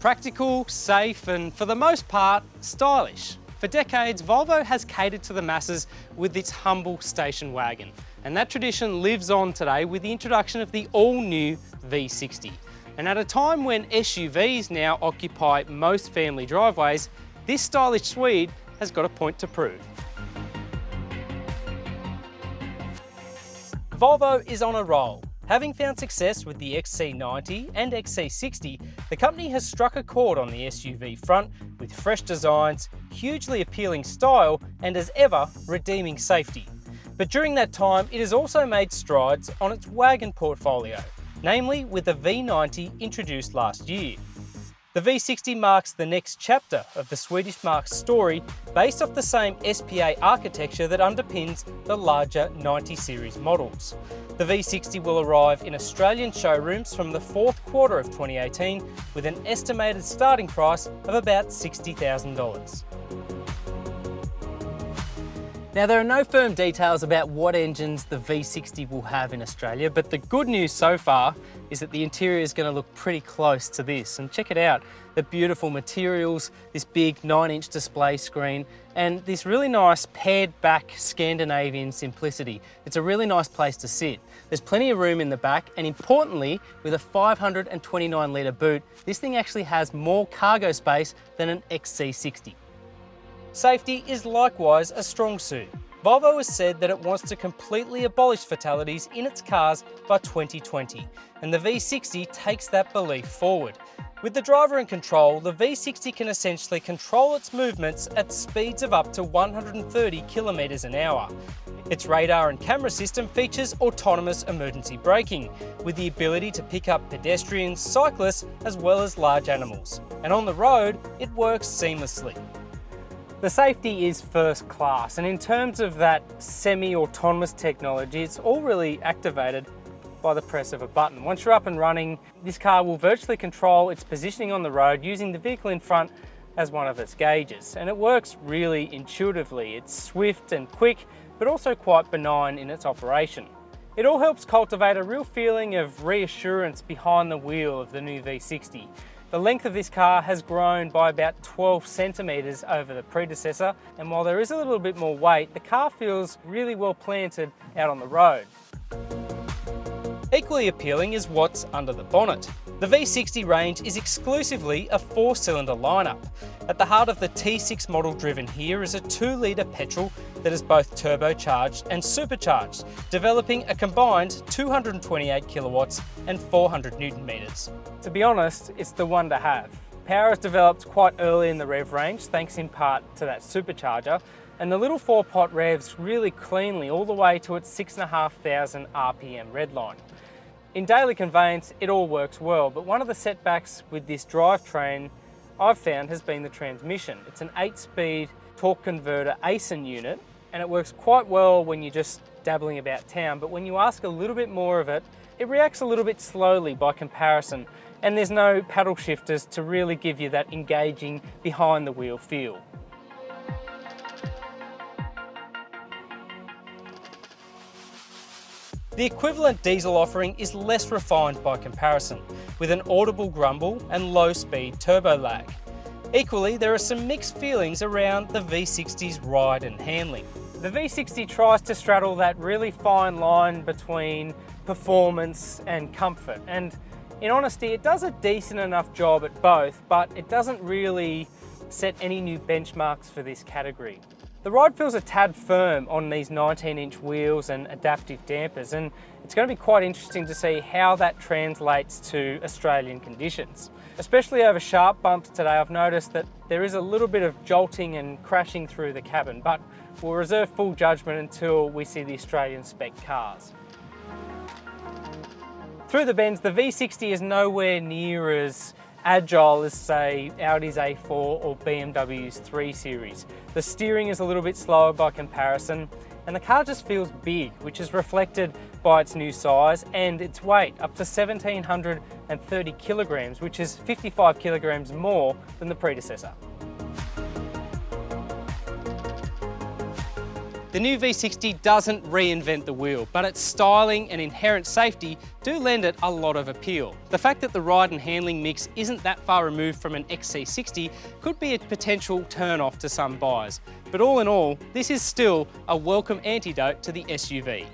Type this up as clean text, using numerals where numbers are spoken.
Practical, safe, and for the most part, stylish. For decades, Volvo has catered to the masses with its humble station wagon. And that tradition lives on today with the introduction of the all-new V60. And at a time when SUVs now occupy most family driveways, this stylish Swede has got a point to prove. Volvo is on a roll. Having found success with the XC90 and XC60, the company has struck a chord on the SUV front with fresh designs, hugely appealing style, and as ever, redeeming safety. But during that time, it has also made strides on its wagon portfolio, namely with the V90 introduced last year. The V60 marks the next chapter of the Swedish marque's story, based off the same SPA architecture that underpins the larger 90 series models. The V60 will arrive in Australian showrooms from the fourth quarter of 2018 with an estimated starting price of about $60,000. Now, there are no firm details about what engines the V60 will have in Australia, but the good news so far is that the interior is going to look pretty close to this. And check it out, the beautiful materials, this big 9-inch display screen, and this really nice pared back Scandinavian simplicity. It's a really nice place to sit. There's plenty of room in the back, and importantly, with a 529 litre boot, this thing actually has more cargo space than an XC60. Safety is likewise a strong suit. Volvo has said that it wants to completely abolish fatalities in its cars by 2020, and the V60 takes that belief forward. With the driver in control, the V60 can essentially control its movements at speeds of up to 130 kilometers an hour. Its radar and camera system features autonomous emergency braking, with the ability to pick up pedestrians, cyclists, as well as large animals. And on the road, it works seamlessly. The safety is first class, and in terms of that semi-autonomous technology, it's all really activated by the press of a button. Once you're up and running, this car will virtually control its positioning on the road using the vehicle in front as one of its gauges. And it works really intuitively. It's swift and quick, but also quite benign in its operation. It all helps cultivate a real feeling of reassurance behind the wheel of the new V60. The length of this car has grown by about 12 centimetres over the predecessor, and while there is a little bit more weight, the car feels really well planted out on the road. Equally appealing is what's under the bonnet. The V60 range is exclusively a 4-cylinder lineup. At the heart of the T6 model driven here is a 2-litre petrol that is both turbocharged and supercharged, developing a combined 228 kilowatts and 400 newton meters. To be honest, it's the one to have. Power is developed quite early in the rev range, thanks in part to that supercharger, and the little 4-pot revs really cleanly all the way to its 6,500 RPM redline. In daily conveyance, it all works well, but one of the setbacks with this drivetrain I've found has been the transmission. It's an 8-speed torque converter ACEN unit, and it works quite well when you're just dabbling about town, but when you ask a little bit more of it, it reacts a little bit slowly by comparison, and there's no paddle shifters to really give you that engaging behind the wheel feel. The equivalent diesel offering is less refined by comparison, with an audible grumble and low-speed turbo lag. Equally, there are some mixed feelings around the V60's ride and handling. The V60 tries to straddle that really fine line between performance and comfort, and in honesty, it does a decent enough job at both, but it doesn't really set any new benchmarks for this category. The ride feels a tad firm on these 19-inch wheels and adaptive dampers, and it's going to be quite interesting to see how that translates to Australian conditions. Especially over sharp bumps today, I've noticed that there is a little bit of jolting and crashing through the cabin, but we'll reserve full judgment until we see the Australian spec cars. Through the bends, the V60 is nowhere near as agile as, say, Audi's A4 or BMW's 3 Series. The steering is a little bit slower by comparison, and the car just feels big, which is reflected by its new size and its weight, up to 1,730 kilograms, which is 55 kilograms more than the predecessor. The new V60 doesn't reinvent the wheel, but its styling and inherent safety do lend it a lot of appeal. The fact that the ride and handling mix isn't that far removed from an XC60 could be a potential turn-off to some buyers. But all in all, this is still a welcome antidote to the SUV.